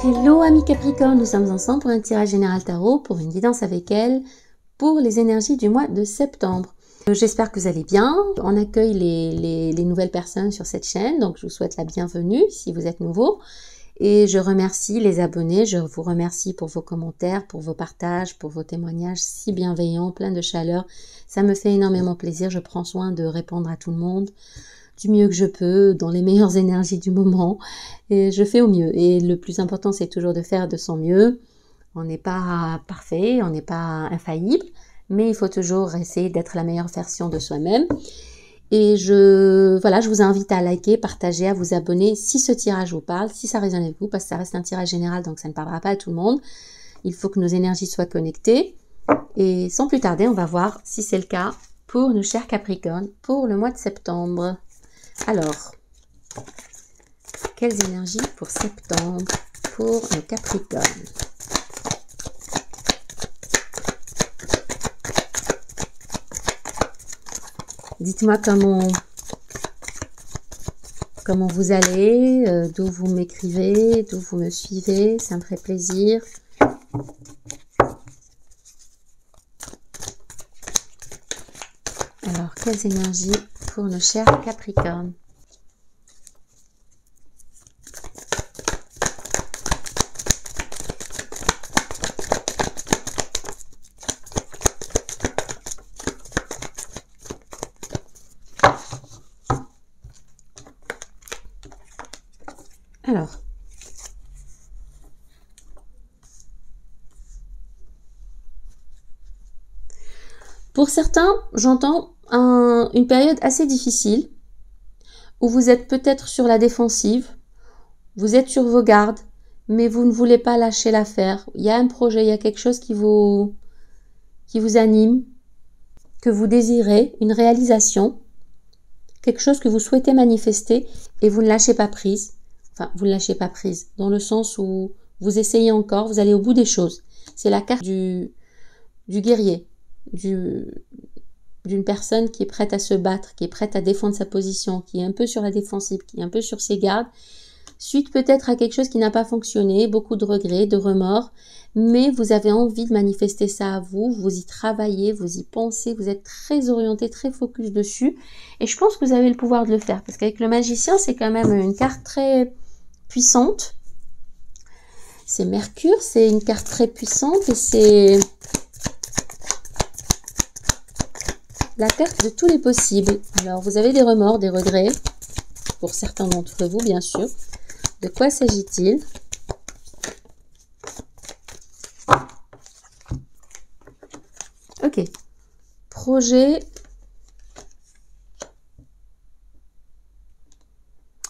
Hello amis Capricorne, nous sommes ensemble pour un tirage général tarot, pour une guidance avec elle, pour les énergies du mois de septembre. J'espère que vous allez bien. On accueille les nouvelles personnes sur cette chaîne, donc je vous souhaite la bienvenue si vous êtes nouveau. Et je remercie les abonnés, je vous remercie pour vos commentaires, pour vos partages, pour vos témoignages si bienveillants, pleins de chaleur. Ça me fait énormément plaisir, je prends soin de répondre à tout le monde du mieux que je peux, dans les meilleures énergies du moment. Et je fais au mieux. Et le plus important, c'est toujours de faire de son mieux. On n'est pas parfait, on n'est pas infaillible, mais il faut toujours essayer d'être la meilleure version de soi-même. Et je vous invite à liker, partager, à vous abonner si ce tirage vous parle, si ça résonne avec vous, parce que ça reste un tirage général, donc ça ne parlera pas à tout le monde. Il faut que nos énergies soient connectées. Et sans plus tarder, on va voir si c'est le cas pour nos chers Capricornes pour le mois de septembre. Alors, quelles énergies pour septembre pour nos Capricornes? Dites-moi comment vous allez, d'où vous m'écrivez, d'où vous me suivez, ça me ferait plaisir. Alors, quelles énergies pour nos chers Capricornes? Alors, pour certains, j'entends une période assez difficile où vous êtes peut-être sur la défensive, vous êtes sur vos gardes, mais vous ne voulez pas lâcher l'affaire. Il y a un projet, il y a quelque chose qui vous anime, que vous désirez, une réalisation, quelque chose que vous souhaitez manifester et vous ne lâchez pas prise. Enfin, vous ne lâchez pas prise, dans le sens où vous essayez encore, vous allez au bout des choses. C'est la carte du guerrier, d'une personne qui est prête à se battre, qui est prête à défendre sa position, qui est un peu sur la défensive, qui est un peu sur ses gardes, suite peut-être à quelque chose qui n'a pas fonctionné, beaucoup de regrets, de remords, mais vous avez envie de manifester ça à vous, vous y travaillez, vous y pensez, vous êtes très orienté, très focus dessus, et je pense que vous avez le pouvoir de le faire, parce qu'avec le magicien, c'est quand même une carte très puissante. C'est Mercure, c'est une carte très puissante et c'est la carte de tous les possibles. Alors, vous avez des remords, des regrets, pour certains d'entre vous, bien sûr. De quoi s'agit-il? Ok. Projet.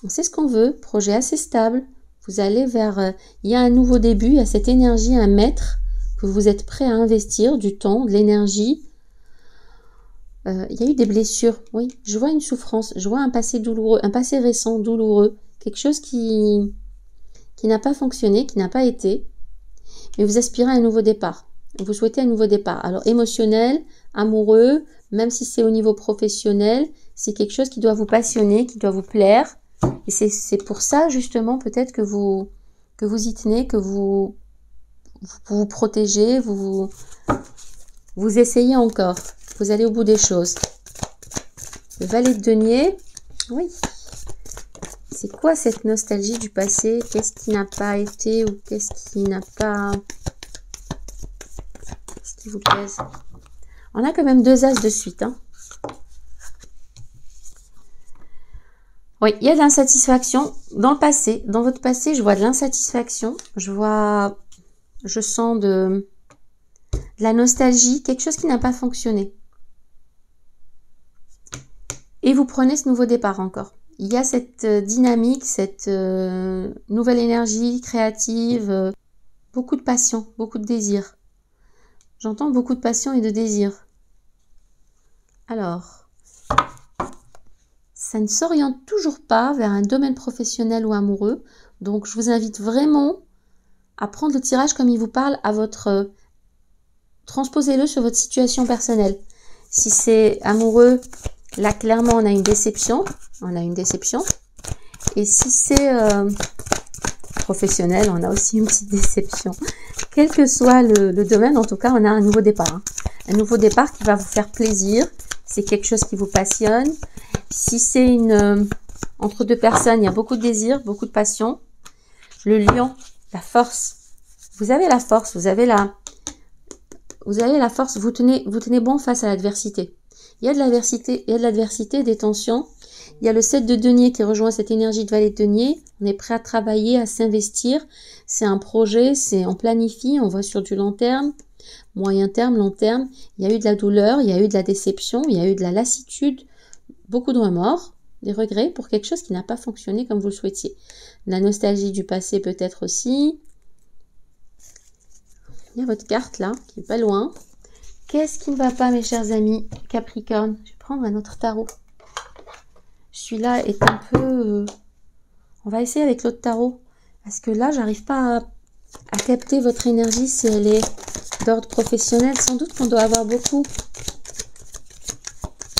On sait ce qu'on veut. Projet assez stable. Vous allez vers... il y a un nouveau début, il y a cette énergie à mettre, que vous êtes prêt à investir, du temps, de l'énergie. Il y a eu des blessures, oui. Je vois une souffrance, je vois un passé douloureux, un passé récent, douloureux. Quelque chose qui n'a pas fonctionné, qui n'a pas été. Mais vous aspirez à un nouveau départ. Vous souhaitez un nouveau départ. Alors, émotionnel, amoureux, même si c'est au niveau professionnel, c'est quelque chose qui doit vous passionner, qui doit vous plaire. Et c'est pour ça, justement, peut-être que vous y tenez, que vous protégez, vous essayez encore. Vous allez au bout des choses. Le valet de denier, oui. C'est quoi cette nostalgie du passé? Qu'est-ce qui n'a pas été ou qu'est-ce qui n'a pas... Qu'est-ce qui vous plaise? On a quand même 2 as de suite, hein. Oui, il y a de l'insatisfaction dans le passé. Dans votre passé, je vois de l'insatisfaction. Je sens de la nostalgie, quelque chose qui n'a pas fonctionné. Et vous prenez ce nouveau départ encore. Il y a cette dynamique, cette nouvelle énergie créative, beaucoup de passion, beaucoup de désir. J'entends beaucoup de passion et de désir. Alors, ça ne s'oriente toujours pas vers un domaine professionnel ou amoureux. Donc, je vous invite vraiment à prendre le tirage comme il vous parle, à votre... transposez-le sur votre situation personnelle. Si c'est amoureux, là, clairement, on a une déception. On a une déception. Et si c'est professionnel, on a aussi une petite déception. Quel que soit le domaine, en tout cas, on a un nouveau départ. Hein. Un nouveau départ qui va vous faire plaisir. C'est quelque chose qui vous passionne. Si c'est entre deux personnes, il y a beaucoup de désir, beaucoup de passion. Le lion, la force. Vous avez la force, vous avez la force, vous tenez bon face à l'adversité. Il y a de l'adversité, des tensions. Il y a le 7 de denier qui rejoint cette énergie de valet de denier. On est prêt à travailler, à s'investir. C'est un projet, on planifie, on va sur du long terme, moyen terme, long terme. Il y a eu de la douleur, il y a eu de la déception, il y a eu de la lassitude, beaucoup de remords, des regrets pour quelque chose qui n'a pas fonctionné comme vous le souhaitiez. La nostalgie du passé peut-être aussi. Il y a votre carte là, qui est pas loin. Qu'est-ce qui ne va pas, mes chers amis Capricorne? Je vais prendre un autre tarot. Celui-là est un peu... On va essayer avec l'autre tarot. Parce que là, j'arrive pas à capter votre énergie si elle est d'ordre professionnel. Sans doute qu'on doit avoir beaucoup.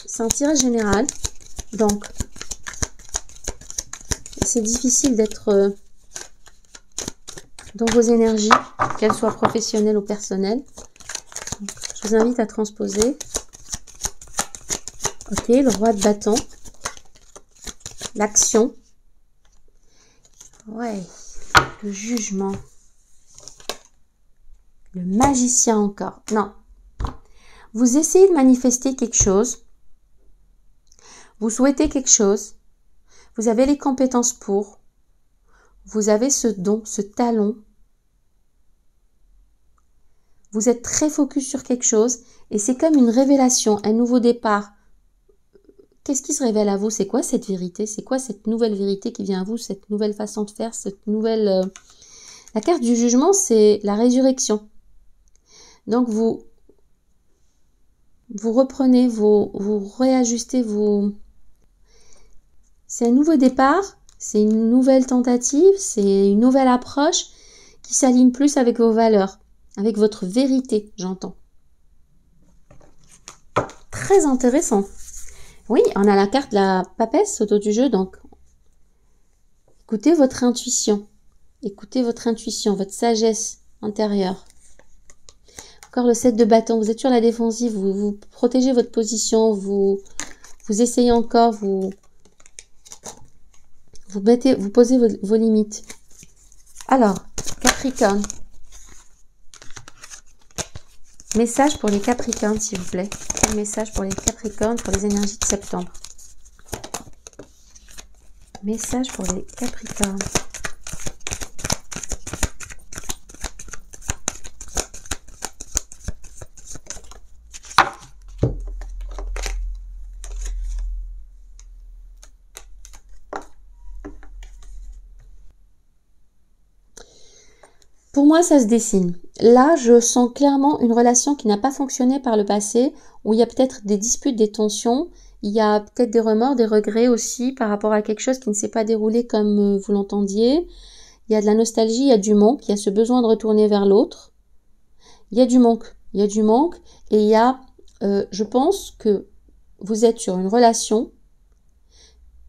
C'est un tirage général. Donc, c'est difficile d'être dans vos énergies, qu'elles soient professionnelles ou personnelles. Donc, je vous invite à transposer. Ok, le roi de bâton. L'action. Ouais, le jugement. Le magicien encore. Non. Vous essayez de manifester quelque chose. Vous souhaitez quelque chose. Vous avez les compétences pour. Vous avez ce don, ce talent. Vous êtes très focus sur quelque chose et c'est comme une révélation, un nouveau départ. Qu'est-ce qui se révèle à vous? C'est quoi cette vérité? C'est quoi cette nouvelle vérité qui vient à vous? Cette nouvelle façon de faire? Cette nouvelle... La carte du jugement, c'est la résurrection. Donc, vous reprenez, vous réajustez vos... C'est un nouveau départ, c'est une nouvelle tentative, c'est une nouvelle approche qui s'aligne plus avec vos valeurs, avec votre vérité, j'entends. Très intéressant. Oui, on a la carte de la papesse au dos du jeu, donc écoutez votre intuition. Écoutez votre intuition, votre sagesse intérieure. Encore le 7 de bâton, vous êtes sur la défensive, vous protégez votre position, vous essayez encore, vous posez vos limites. Alors, Capricorne. Message pour les Capricornes, s'il vous plaît. Quel message pour les Capricornes, pour les énergies de septembre? Message pour les Capricornes. Pour moi, ça se dessine. Là, je sens clairement une relation qui n'a pas fonctionné par le passé, où il y a peut-être des disputes, des tensions, il y a peut-être des remords, des regrets aussi par rapport à quelque chose qui ne s'est pas déroulé comme vous l'entendiez. Il y a de la nostalgie, il y a du manque, il y a ce besoin de retourner vers l'autre. Il y a du manque, et il y a, je pense que vous êtes sur une relation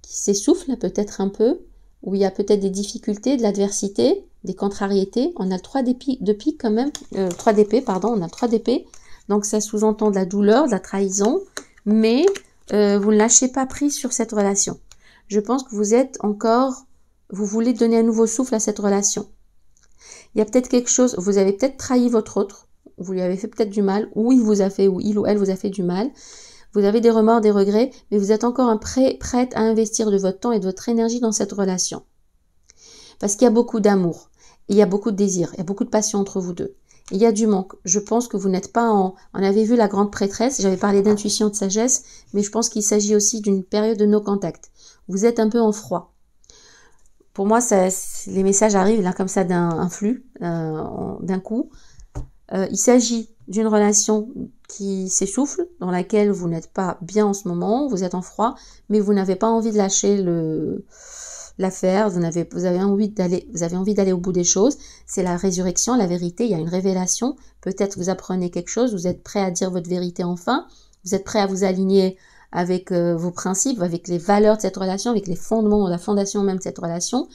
qui s'essouffle peut-être un peu, où il y a peut-être des difficultés, de l'adversité, des contrariétés. On a le 3 de pique quand même, 3 d'épée, pardon, on a le 3 d'épée. Donc ça sous-entend de la douleur, de la trahison, mais vous ne lâchez pas prise sur cette relation. Je pense que vous êtes encore, vous voulez donner un nouveau souffle à cette relation. Il y a peut-être quelque chose, vous avez peut-être trahi votre autre, vous lui avez fait peut-être du mal, ou il vous a fait, ou il ou elle vous a fait du mal. Vous avez des remords, des regrets, mais vous êtes encore prête à investir de votre temps et de votre énergie dans cette relation. Parce qu'il y a beaucoup d'amour, il y a beaucoup de désir, il y a beaucoup de passion entre vous deux. Il y a du manque. Je pense que vous n'êtes pas en... On avait vu la grande prêtresse, j'avais parlé d'intuition, de sagesse, mais je pense qu'il s'agit aussi d'une période de no contact. Vous êtes un peu en froid. Pour moi, les messages arrivent là comme ça d'un flux, d'un coup. Il s'agit d'une relation qui s'essouffle, dans laquelle vous n'êtes pas bien en ce moment, vous êtes en froid, mais vous n'avez pas envie de lâcher l'affaire, vous avez envie d'aller au bout des choses. C'est la résurrection, la vérité, il y a une révélation. Peut-être vous apprenez quelque chose, vous êtes prêt à dire votre vérité enfin, vous êtes prêt à vous aligner avec vos principes, avec les valeurs de cette relation, avec les fondements, la fondation même de cette relation.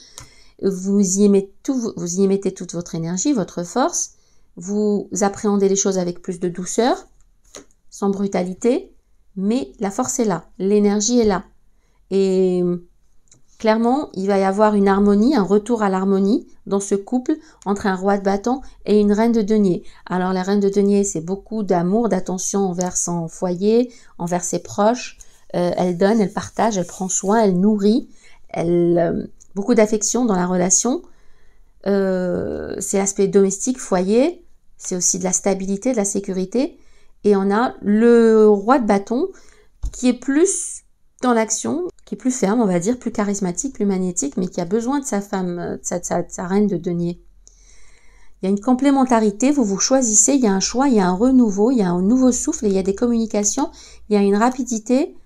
vous y mettez toute votre énergie, votre force, vous appréhendez les choses avec plus de douceur, sans brutalité, mais la force est là, l'énergie est là. Et clairement, il va y avoir une harmonie, un retour à l'harmonie dans ce couple entre un roi de bâton et une reine de denier. Alors la reine de denier, c'est beaucoup d'amour, d'attention envers son foyer, envers ses proches. Elle donne, elle partage, elle prend soin, elle nourrit, beaucoup d'affection dans la relation. C'est l'aspect domestique, foyer, c'est aussi de la stabilité, de la sécurité. Et on a le roi de bâton qui est plus dans l'action, qui est plus ferme, on va dire, plus charismatique, plus magnétique, mais qui a besoin de sa femme, de sa reine de denier. Il y a une complémentarité, vous vous choisissez, il y a un choix, il y a un renouveau, il y a un nouveau souffle, et il y a des communications, il y a une rapidité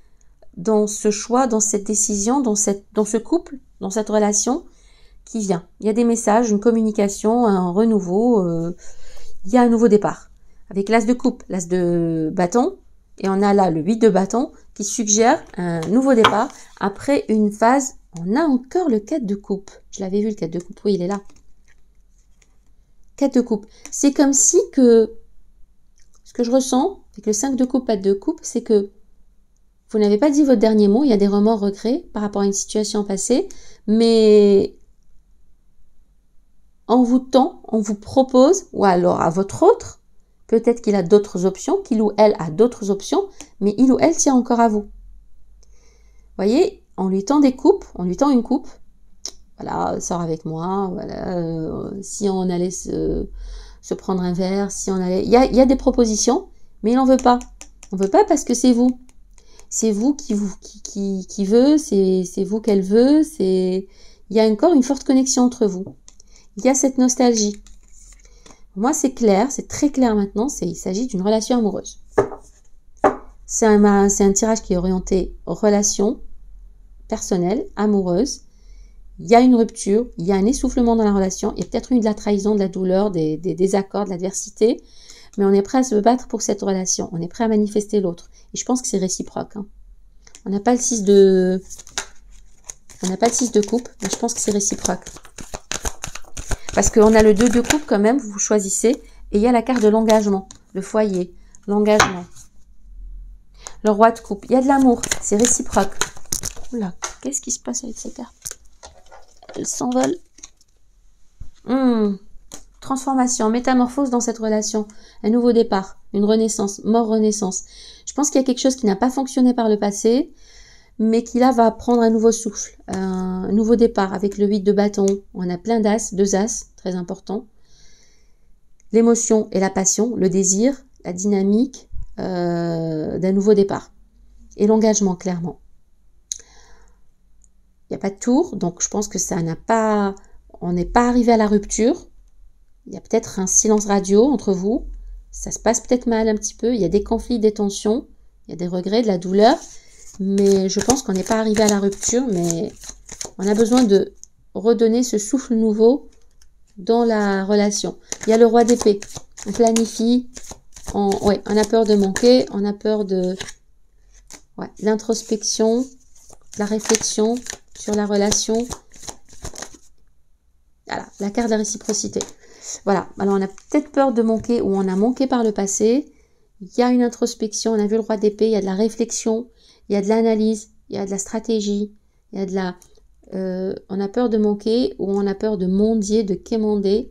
dans ce choix, dans cette décision, dans ce couple, dans cette relation qui vient. Il y a des messages, une communication, un renouveau, il y a un nouveau départ. Avec l'as de coupe, l'as de bâton, et on a là le 8 de bâton qui suggère un nouveau départ après une phase. On a encore le 4 de coupe. Je l'avais vu le 4 de coupe, oui il est là. 4 de coupe. C'est comme si que ce que je ressens avec le 5 de coupe, 4 de coupe, c'est que vous n'avez pas dit votre dernier mot, il y a des remords, regrets par rapport à une situation passée, mais on vous tend, on vous propose, ou alors à votre autre, peut-être qu'il a d'autres options, qu'il ou elle a d'autres options, mais il ou elle tient encore à vous. Vous voyez, on lui tend des coupes, on lui tend une coupe. Voilà, sors avec moi, voilà, si on allait se prendre un verre, si on allait... Il y a des propositions, mais il n'en veut pas. On ne veut pas parce que c'est vous. C'est vous qui veut, c'est vous qu'elle veut, il y a encore une forte connexion entre vous. Il y a cette nostalgie. Moi, c'est clair, c'est très clair maintenant, il s'agit d'une relation amoureuse. C'est un tirage qui est orienté relation personnelle, amoureuse. Il y a une rupture, il y a un essoufflement dans la relation, il y a peut-être eu de la trahison, de la douleur, des désaccords, de l'adversité, mais on est prêt à se battre pour cette relation, on est prêt à manifester l'autre. Et je pense que c'est réciproque. Hein. On n'a pas le 6 de coupe, mais je pense que c'est réciproque. Parce qu'on a le 2 de coupe quand même, vous choisissez. Et il y a la carte de l'engagement, le foyer, l'engagement. Le roi de coupe, il y a de l'amour, c'est réciproque. Oula, qu'est-ce qui se passe avec ces cartes? Elles s'envolent. Transformation, métamorphose dans cette relation. Un nouveau départ, une renaissance, mort-renaissance. Je pense qu'il y a quelque chose qui n'a pas fonctionné par le passé, mais qui là va prendre un nouveau souffle, un nouveau départ avec le 8 de bâton. On a plein d'as, 2 as, très important. L'émotion et la passion, le désir, la dynamique d'un nouveau départ. Et l'engagement, clairement. Il n'y a pas de tour, donc je pense que on n'est pas arrivé à la rupture. Il y a peut-être un silence radio entre vous. Ça se passe peut-être mal un petit peu. Il y a des conflits, des tensions. Il y a des regrets, de la douleur. Mais je pense qu'on n'est pas arrivé à la rupture, mais on a besoin de redonner ce souffle nouveau dans la relation. Il y a le roi d'épée. On planifie, on a peur de manquer, on a peur de l'introspection, la réflexion sur la relation. Voilà, la carte de la réciprocité. Voilà, alors on a peut-être peur de manquer ou on a manqué par le passé. Il y a une introspection, on a vu le roi d'épée, il y a de la réflexion. Il y a de l'analyse, il y a de la stratégie, il y a de la... on a peur de manquer ou on a peur de mendier, de quémander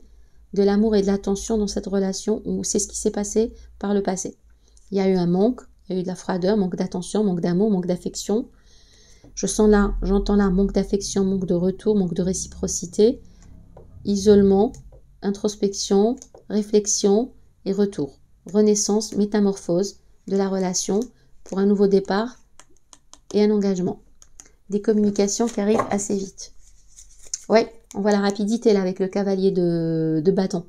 de l'amour et de l'attention dans cette relation où c'est ce qui s'est passé par le passé. Il y a eu un manque, il y a eu de la froideur, manque d'attention, manque d'amour, manque d'affection. J'entends là manque d'affection, manque de retour, manque de réciprocité, isolement, introspection, réflexion et retour. Renaissance, métamorphose de la relation pour un nouveau départ et un engagement. Des communications qui arrivent assez vite. Ouais, on voit la rapidité là avec le cavalier de bâton.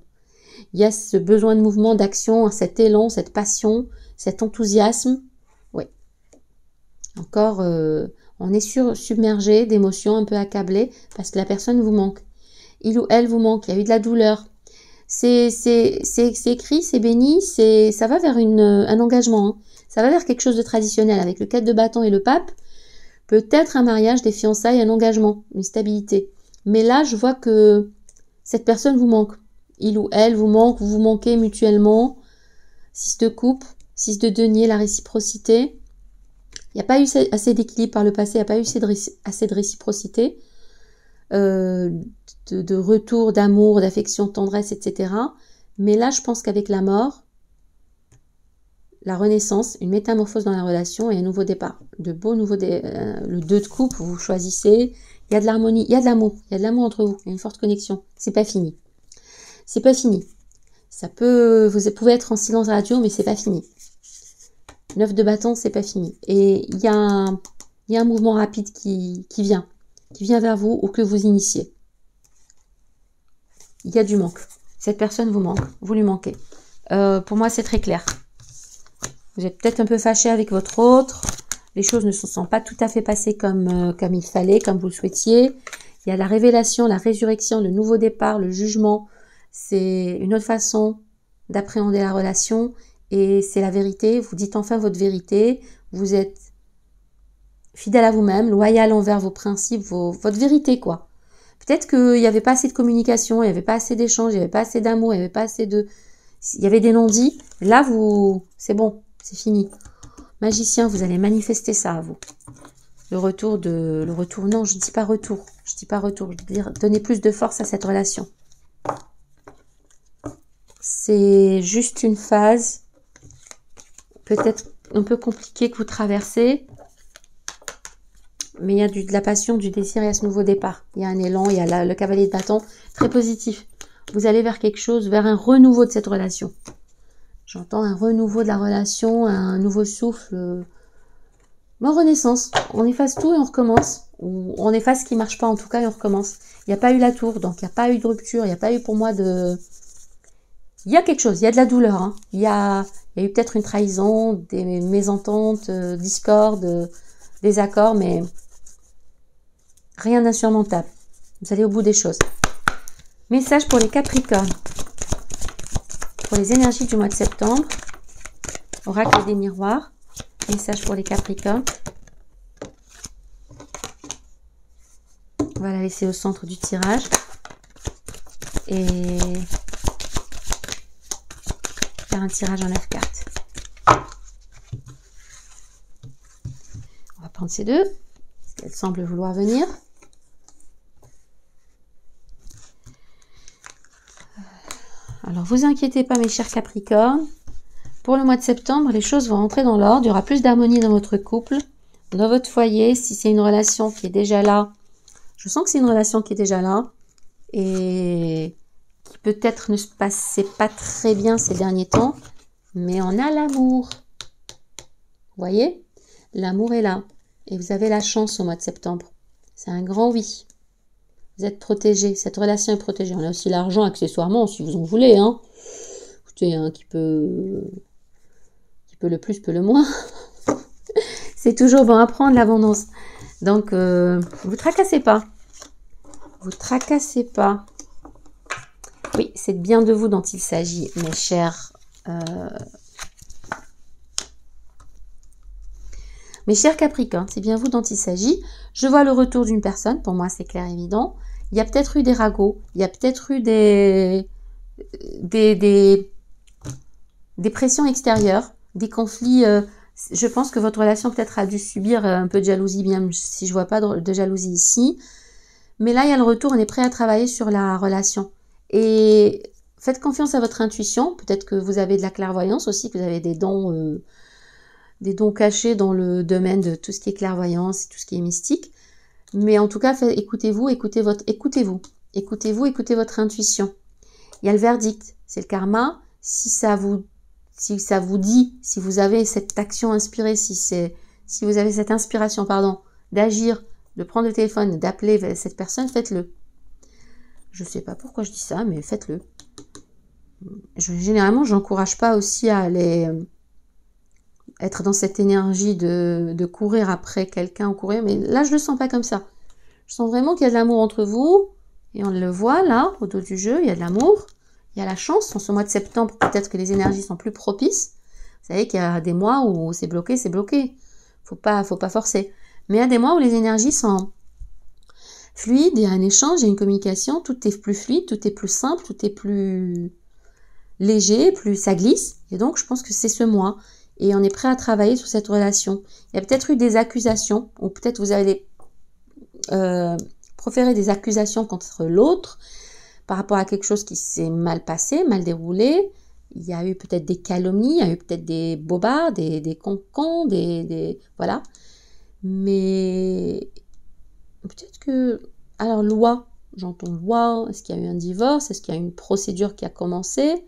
Il y a ce besoin de mouvement, d'action, cet élan, cette passion, cet enthousiasme. Ouais. Encore, on est submergé d'émotions, un peu accablé parce que la personne vous manque. Il ou elle vous manque, il y a eu de la douleur. C'est écrit, c'est béni, ça va vers un engagement. Hein. Ça va vers quelque chose de traditionnel avec le 4 de bâton et le pape. Peut-être un mariage, des fiançailles, un engagement, une stabilité. Mais là, je vois que cette personne vous manque. Il ou elle vous manque, vous vous manquez mutuellement. 6 de coupe, 6 de denier, la réciprocité. Il n'y a pas eu assez d'équilibre par le passé, il n'y a pas eu assez de réciprocité, de retour d'amour, d'affection, de tendresse, etc. Mais là, je pense qu'avec la mort, la renaissance, une métamorphose dans la relation et un nouveau départ. De beaux nouveaux le 2 de coupe, vous choisissez. Il y a de l'harmonie, il y a de l'amour. Il y a de l'amour entre vous. Il y a une forte connexion. C'est pas fini. C'est pas fini. Ça peut, vous pouvez être en silence radio, mais c'est pas fini. 9 de bâton, c'est pas fini. Et il y a un mouvement rapide qui vient vers vous ou que vous initiez. Il y a du manque. Cette personne vous manque. Vous lui manquez. Pour moi, c'est très clair. Vous êtes peut-être un peu fâché avec votre autre. Les choses ne se sont pas tout à fait passées comme il fallait, comme vous le souhaitiez. Il y a la révélation, la résurrection, le nouveau départ, le jugement. C'est une autre façon d'appréhender la relation. Et c'est la vérité. Vous dites enfin votre vérité. Vous êtes fidèle à vous-même, loyal envers vos principes, votre vérité, quoi. Peut-être qu'il n'y avait pas assez de communication, il n'y avait pas assez d'échanges, il n'y avait pas assez d'amour, il n'y avait pas assez de... Il y avait des non-dits. Là, c'est bon, c'est fini. Magicien, vous allez manifester ça à vous. Le retour, non, je ne dis pas retour. Je dis pas retour, je veux dire, donner plus de force à cette relation. C'est juste une phase, peut-être un peu compliquée que vous traversez. Mais il y a de la passion, du désir et à ce nouveau départ. Il y a un élan, il y a le cavalier de bâton, très positif. Vous allez vers quelque chose, vers un renouveau de cette relation. J'entends un renouveau de la relation, un nouveau souffle. Bon, renaissance. On efface tout et on recommence. Ou on efface ce qui ne marche pas en tout cas et on recommence. Il n'y a pas eu la tour, donc il n'y a pas eu de rupture, il n'y a pas eu pour moi de... Il y a quelque chose, il y a de la douleur. Hein. Il y a eu peut-être une trahison, des mésententes, discordes, désaccords, mais... rien d'insurmontable. Vous allez au bout des choses. Message pour les Capricornes. Pour les énergies du mois de septembre. Oracle des miroirs. Message pour les Capricornes. On va la laisser au centre du tirage. Et faire un tirage en 9 cartes. On va prendre ces deux. Parce qu'elles semblent vouloir venir. Alors, vous inquiétez pas, mes chers Capricornes. Pour le mois de septembre, les choses vont rentrer dans l'ordre. Il y aura plus d'harmonie dans votre couple, dans votre foyer. Si c'est une relation qui est déjà là, je sens que c'est une relation qui est déjà là et qui peut-être ne se passait pas très bien ces derniers temps, mais on a l'amour. Vous voyez? L'amour est là et vous avez la chance au mois de septembre. C'est un grand oui. Vous êtes protégés, cette relation est protégée. On a aussi l'argent accessoirement, si vous en voulez. Hein. Écoutez, hein, qui peut le plus, peut le moins. C'est toujours bon à prendre, l'abondance. Donc, vous tracassez pas. Vous tracassez pas. Oui, c'est bien de vous dont il s'agit, mes chers... Mes chers Capricornes, c'est bien vous dont il s'agit. Je vois le retour d'une personne, pour moi c'est clair et évident. Il y a peut-être eu des ragots, il y a peut-être eu des pressions extérieures, des conflits. Je pense que votre relation peut-être a dû subir un peu de jalousie, bien si je vois pas de jalousie ici. Mais là, il y a le retour, on est prêt à travailler sur la relation. Et faites confiance à votre intuition. Peut-être que vous avez de la clairvoyance aussi, que vous avez des dons cachés dans le domaine de tout ce qui est clairvoyance et tout ce qui est mystique. Mais en tout cas, écoutez-vous, écoutez votre intuition. Il y a le verdict, c'est le karma. Si ça vous dit, si vous avez cette action inspirée, si vous avez cette inspiration, d'agir, de prendre le téléphone, d'appeler cette personne, faites-le. Je ne sais pas pourquoi je dis ça, mais faites-le. Généralement, j'encourage pas aussi à aller être dans cette énergie de courir après quelqu'un ou courir, mais là, je le sens pas comme ça. Je sens vraiment qu'il y a de l'amour entre vous, et on le voit là, au dos du jeu, il y a de l'amour, il y a la chance. En ce mois de septembre, peut-être que les énergies sont plus propices. Vous savez qu'il y a des mois où c'est bloqué, c'est bloqué. Faut pas forcer. Mais il y a des mois où les énergies sont fluide, il y a un échange, il y a une communication, tout est plus fluide, tout est plus simple, tout est plus léger, plus ça glisse. Et donc, je pense que c'est ce mois. Et on est prêt à travailler sur cette relation. Il y a peut-être eu des accusations, ou peut-être vous allez proférer des accusations contre l'autre par rapport à quelque chose qui s'est mal passé, mal déroulé. Il y a eu peut-être des calomnies, il y a eu peut-être des bobards, des concons, voilà. Mais peut-être que... Alors, loi, j'entends loi. Est-ce qu'il y a eu un divorce? Est-ce qu'il y a eu une procédure qui a commencé?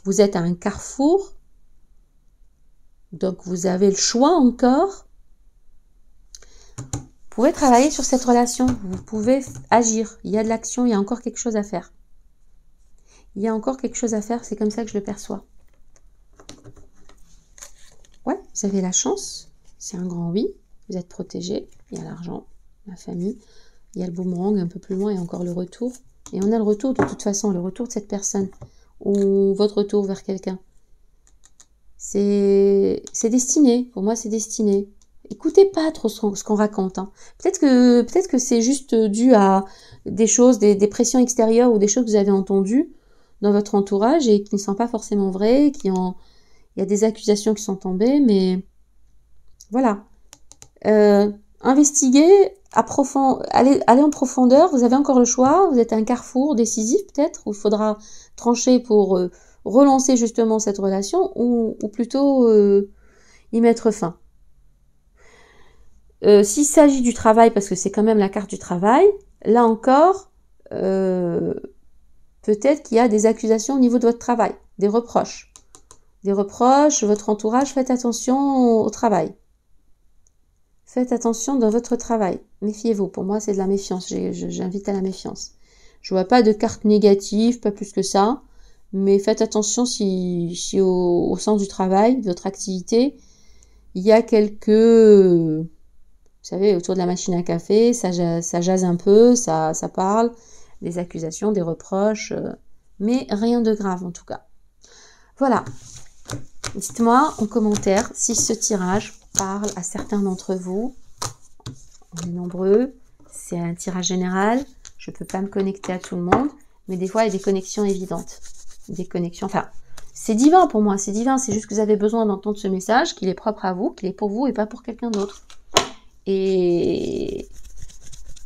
Vous êtes à un carrefour. Donc, vous avez le choix encore. Vous pouvez travailler sur cette relation. Vous pouvez agir. Il y a de l'action, il y a encore quelque chose à faire. Il y a encore quelque chose à faire, c'est comme ça que je le perçois. Ouais, vous avez la chance. C'est un grand oui. Vous êtes protégé. Il y a l'argent, la famille. Il y a le boomerang un peu plus loin et encore le retour. Et on a le retour de toute façon, le retour de cette personne. Ou votre retour vers quelqu'un. C'est destiné. Pour moi, c'est destiné. Écoutez pas trop ce qu'on raconte. Hein. Peut-être que c'est juste dû à des choses, des pressions extérieures ou des choses que vous avez entendues dans votre entourage et qui ne sont pas forcément vraies, il y a des accusations qui sont tombées, mais voilà. Investiguez, allez en profondeur, vous avez encore le choix, vous êtes à un carrefour décisif peut-être, où il faudra trancher pour relancer justement cette relation ou plutôt y mettre fin. S'il s'agit du travail, parce que c'est quand même la carte du travail, là encore, peut-être qu'il y a des accusations au niveau de votre travail, des reproches. Des reproches, votre entourage, faites attention au travail. Faites attention dans votre travail. Méfiez-vous. Pour moi, c'est de la méfiance. J'invite à la méfiance. Je vois pas de carte négative, pas plus que ça. Mais faites attention si au sens du travail, de votre activité, il y a quelques... Vous savez, autour de la machine à café, ça jase un peu, ça parle, des accusations, des reproches, mais rien de grave en tout cas. Voilà. Dites-moi en commentaire si ce tirage parle à certains d'entre vous. On est nombreux, c'est un tirage général, je ne peux pas me connecter à tout le monde, mais des fois il y a des connexions évidentes. Des connexions, enfin, c'est divin pour moi, c'est divin, c'est juste que vous avez besoin d'entendre ce message, qu'il est propre à vous, qu'il est pour vous et pas pour quelqu'un d'autre. Et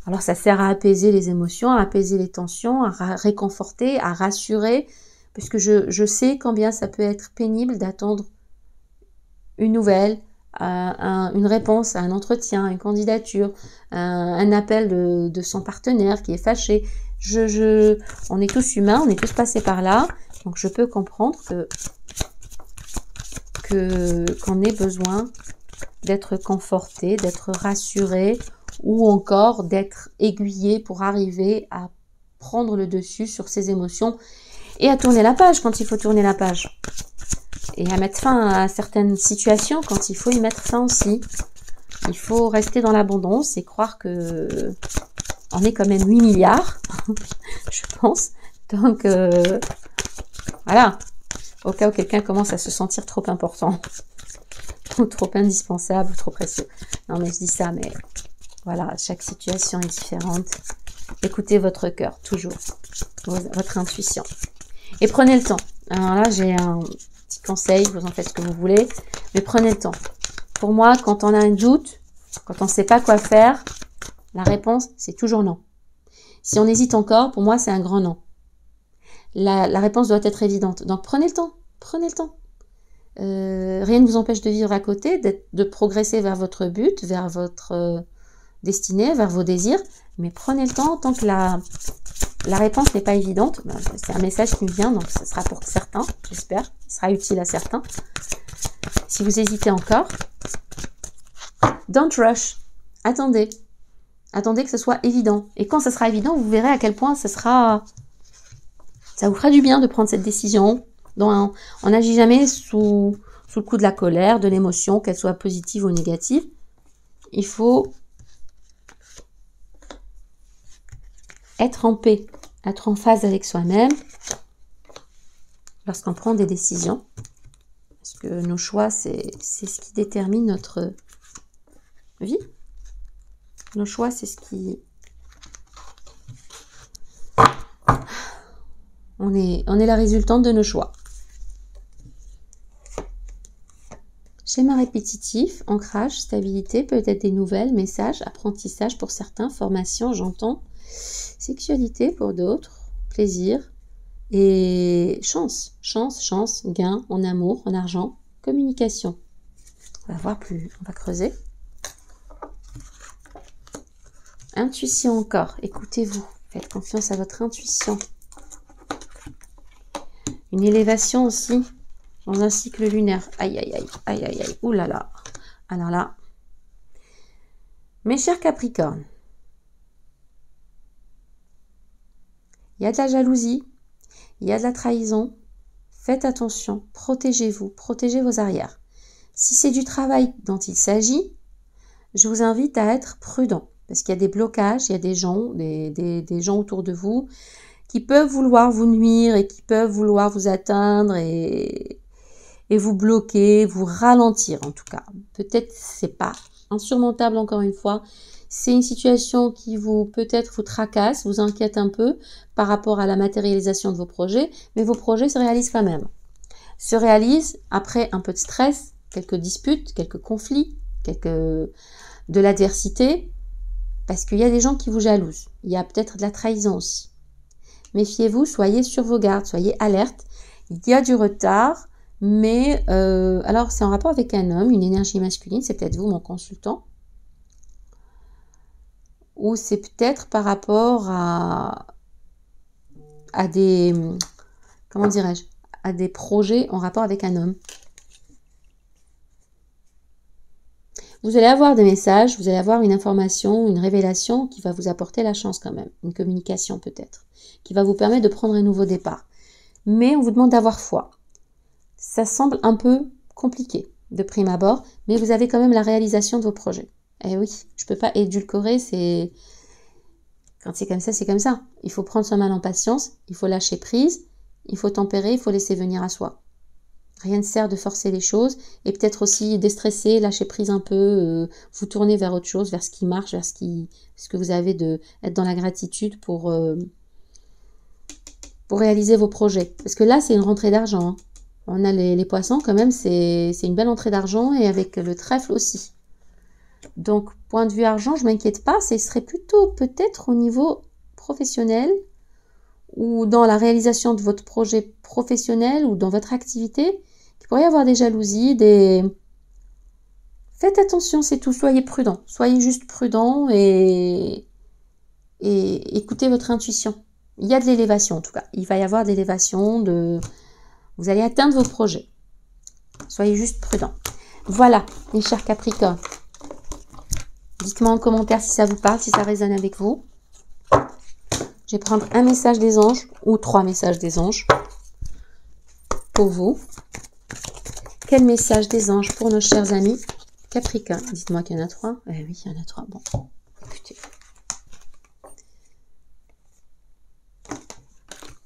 alors ça sert à apaiser les émotions, à apaiser les tensions, à réconforter, à rassurer, puisque je sais combien ça peut être pénible d'attendre une nouvelle, une réponse à un entretien, une candidature, un appel de son partenaire qui est fâché. On est tous humains, on est tous passés par là, donc je peux comprendre qu'on ait besoin d'être conforté, d'être rassuré ou encore d'être aiguillé pour arriver à prendre le dessus sur ses émotions et à tourner la page quand il faut tourner la page. Et à mettre fin à certaines situations quand il faut y mettre fin aussi. Il faut rester dans l'abondance et croire que on est quand même 8 milliards, je pense. Donc, voilà. Au cas où quelqu'un commence à se sentir trop important, ou trop indispensable, ou trop précieux. Non, mais je dis ça, mais voilà, chaque situation est différente. Écoutez votre cœur, toujours. Votre intuition. Et prenez le temps. Alors là, j'ai un petit conseil, vous en faites ce que vous voulez, mais prenez le temps. Pour moi, quand on a un doute, quand on ne sait pas quoi faire, la réponse, c'est toujours non. Si on hésite encore, pour moi, c'est un grand non. La réponse doit être évidente. Donc, prenez le temps. Prenez le temps. Rien ne vous empêche de vivre à côté, de progresser vers votre but, vers votre destinée, vers vos désirs. Mais prenez le temps tant que la réponse n'est pas évidente. Ben, c'est un message qui me vient, donc ce sera pour certains, j'espère. Il sera utile à certains. Si vous hésitez encore, don't rush. Attendez. Attendez que ce soit évident. Et quand ce sera évident, vous verrez à quel point ça vous fera du bien de prendre cette décision. Donc, on n'agit jamais sous le coup de la colère, de l'émotion, qu'elle soit positive ou négative. Il faut être en paix, être en phase avec soi-même lorsqu'on prend des décisions. Parce que nos choix, c'est ce qui détermine notre vie. Nos choix, c'est ce qui On est la résultante de nos choix. Schéma répétitif, ancrage, stabilité, peut-être des nouvelles, messages, apprentissage pour certains, formation, j'entends, sexualité pour d'autres, plaisir et chance, gain en amour, en argent, communication. On va voir plus, on va creuser. Intuition encore, écoutez-vous, faites confiance à votre intuition. Une élévation aussi dans un cycle lunaire. Aïe, aïe, aïe, aïe, aïe, aïe, ouh là là. Alors là, mes chers Capricornes, il y a de la jalousie, il y a de la trahison. Faites attention, protégez-vous, protégez vos arrières. Si c'est du travail dont il s'agit, je vous invite à être prudent. Parce qu'il y a des blocages, il y a des gens, des gens autour de vous qui peuvent vouloir vous nuire et qui peuvent vouloir vous atteindre et vous bloquer, vous ralentir en tout cas. Peut-être c'est pas insurmontable encore une fois. C'est une situation qui peut-être vous tracasse, vous inquiète un peu par rapport à la matérialisation de vos projets, mais vos projets se réalisent quand même. Se réalisent après un peu de stress, quelques disputes, quelques conflits, de l'adversité, parce qu'il y a des gens qui vous jalousent. Il y a peut-être de la trahison aussi. Méfiez-vous, soyez sur vos gardes, soyez alerte. Il y a du retard, mais alors c'est en rapport avec un homme, une énergie masculine, c'est peut-être vous mon consultant, ou c'est peut-être par rapport à des, comment dirais-je, à des projets en rapport avec un homme. Vous allez avoir des messages, vous allez avoir une information, une révélation qui va vous apporter la chance quand même, une communication peut-être, qui va vous permettre de prendre un nouveau départ. Mais on vous demande d'avoir foi. Ça semble un peu compliqué de prime abord, mais vous avez quand même la réalisation de vos projets. Eh oui, je ne peux pas édulcorer, quand c'est comme ça, c'est comme ça. Il faut prendre son mal en patience, il faut lâcher prise, il faut tempérer, il faut laisser venir à soi. Rien ne sert de forcer les choses et peut-être aussi déstresser, lâcher prise un peu, vous tourner vers autre chose, vers ce qui marche, vers ce que vous avez être dans la gratitude pour réaliser vos projets. Parce que là, c'est une rentrée d'argent. Hein. On a les poissons quand même, c'est une belle entrée d'argent et avec le trèfle aussi. Donc, point de vue argent, je ne m'inquiète pas, ce serait plutôt peut-être au niveau professionnel ou dans la réalisation de votre projet professionnel ou dans votre activité, qu'il pourrait y avoir des jalousies, Faites attention, c'est tout, soyez prudent. Soyez juste prudent et écoutez votre intuition. Il y a de l'élévation en tout cas. Il va y avoir de l'élévation, vous allez atteindre vos projets. Soyez juste prudent. Voilà, mes chers Capricornes. Dites-moi en commentaire si ça vous parle, si ça résonne avec vous. Je vais prendre un message des anges ou 3 messages des anges pour vous. Quel message des anges pour nos chers amis Capricorne? Dites-moi qu'il y en a 3. Eh oui, il y en a 3. Bon, écoutez.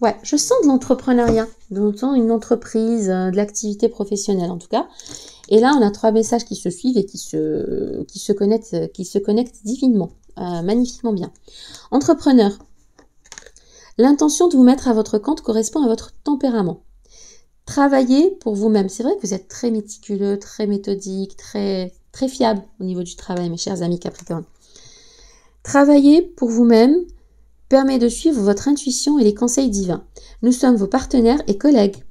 Ouais, je sens de l'entrepreneuriat, une entreprise, de l'activité professionnelle en tout cas. Et là, on a 3 messages qui se suivent et qui se connectent divinement, magnifiquement bien. Entrepreneur. L'intention de vous mettre à votre compte correspond à votre tempérament. Travaillez pour vous-même. C'est vrai que vous êtes très méticuleux, très méthodique, très fiable au niveau du travail, mes chers amis Capricorne. Travaillez pour vous-même permet de suivre votre intuition et les conseils divins. Nous sommes vos partenaires et collègues.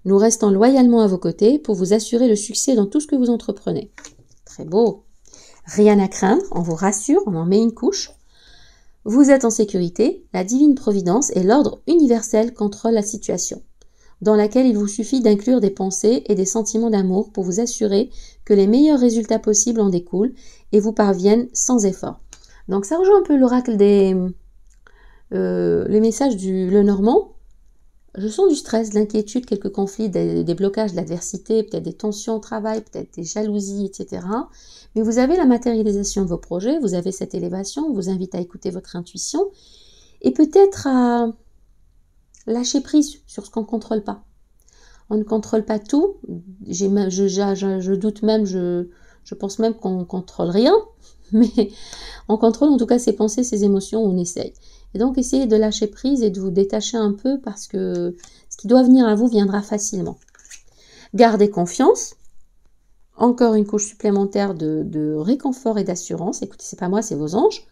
Nous restons loyalement à vos côtés pour vous assurer le succès dans tout ce que vous entreprenez. Très beau. Rien à craindre, on vous rassure, on en met une couche. Vous êtes en sécurité, la divine providence et l'ordre universel contrôlent la situation, dans laquelle il vous suffit d'inclure des pensées et des sentiments d'amour pour vous assurer que les meilleurs résultats possibles en découlent et vous parviennent sans effort. Donc ça rejoint un peu l'oracle les messages du Lenormand. Je sens du stress, de l'inquiétude, quelques conflits, des blocages, de l'adversité, peut-être des tensions au travail, peut-être des jalousies, etc. Mais vous avez la matérialisation de vos projets, vous avez cette élévation, on vous invite à écouter votre intuition et peut-être à lâcher prise sur ce qu'on ne contrôle pas. On ne contrôle pas tout, je doute même, je pense même qu'on ne contrôle rien, mais on contrôle en tout cas ses pensées, ses émotions, on essaye. Et donc, essayez de lâcher prise et de vous détacher un peu parce que ce qui doit venir à vous viendra facilement. Gardez confiance. Encore une couche supplémentaire de réconfort et d'assurance. Écoutez, c'est pas moi, c'est vos anges.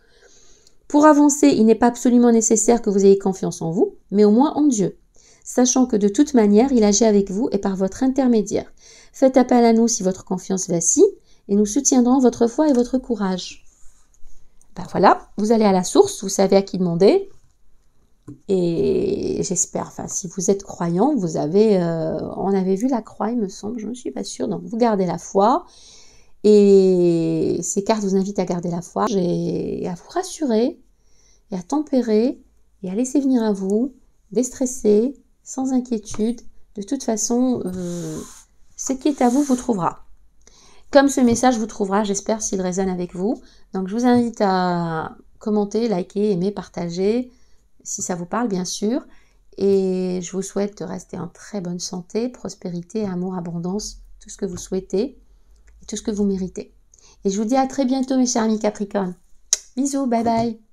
Pour avancer, il n'est pas absolument nécessaire que vous ayez confiance en vous, mais au moins en Dieu. Sachant que de toute manière, il agit avec vous et par votre intermédiaire. Faites appel à nous si votre confiance vacille et nous soutiendrons votre foi et votre courage. Ben voilà, vous allez à la source, vous savez à qui demander. Et j'espère, enfin, si vous êtes croyant, vous avez, on avait vu la croix, il me semble, je ne suis pas sûre. Donc, vous gardez la foi. Et ces cartes vous invitent à garder la foi et à vous rassurer et à tempérer et à laisser venir à vous, déstresser, sans inquiétude. De toute façon, ce qui est à vous, vous trouvera. Comme ce message vous trouvera, j'espère, s'il résonne avec vous. Donc, je vous invite à commenter, liker, aimer, partager, si ça vous parle, bien sûr. Et je vous souhaite de rester en très bonne santé, prospérité, amour, abondance, tout ce que vous souhaitez et tout ce que vous méritez. Et je vous dis à très bientôt, mes chers amis Capricornes. Bisous, bye bye.